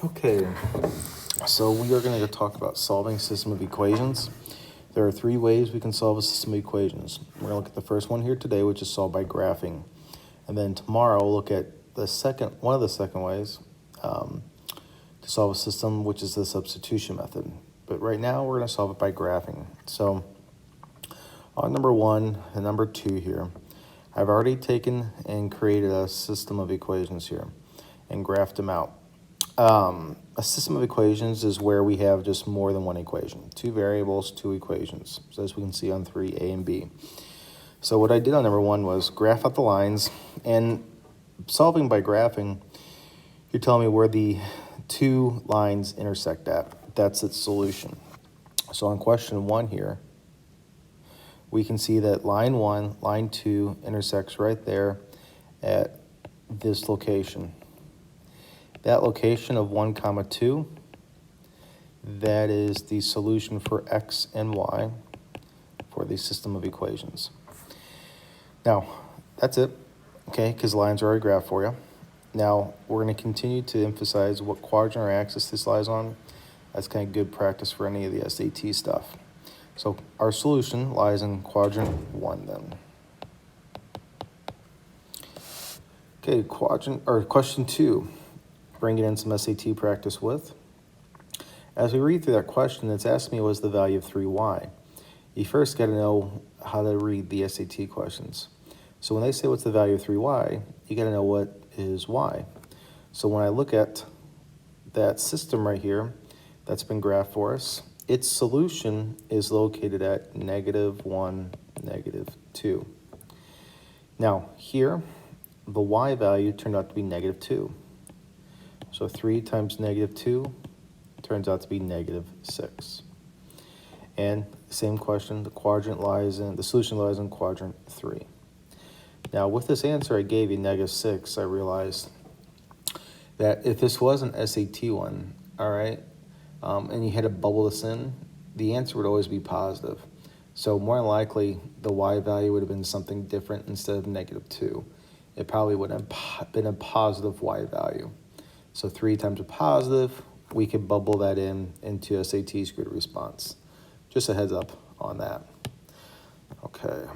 Okay, so we are going to talk about solving a system of equations. There are three ways we can solve a system of equations. We're going to look at the first one here today, which is solved by graphing. And then tomorrow we'll look at one of the second ways to solve a system, which is the substitution method. But right now we're going to solve it by graphing. So on number one and number two here, I've already taken and created a system of equations here and graphed them out. A system of equations is where we have just more than one equation, two variables, two equations. So as we can see on 3a and b. So what I did on number one was graph out the lines, and solving by graphing, you're telling me where the two lines intersect at. That's its solution. So on question one here, we can see that line one, line two intersects right there at this location. That location of 1, 2, that is the solution for x and y for the system of equations. Now, that's it, okay, because lines are already graphed for you. Now, we're going to continue to emphasize what quadrant or axis this lies on. That's kind of good practice for any of the SAT stuff. So our solution lies in quadrant 1 then. Okay, question 2. Bringing in some SAT practice with. As we read through that question, it's asking me what's the value of 3y. You first got to know how to read the SAT questions. So when they say what's the value of 3y, you got to know what is y. So when I look at that system right here that's been graphed for us, its solution is located at -1, -2. Now here, the y value turned out to be -2. So 3 times -2 turns out to be -6. And same question, the solution lies in quadrant 3. Now with this answer I gave you, -6, I realized that if this was an SAT one, all right, and you had to bubble this in, the answer would always be positive. So more than likely, the y value would have been something different instead of -2. It probably would have been a positive y value. So 3 times a positive, we could bubble that into SAT's grid response. Just a heads up on that. Okay.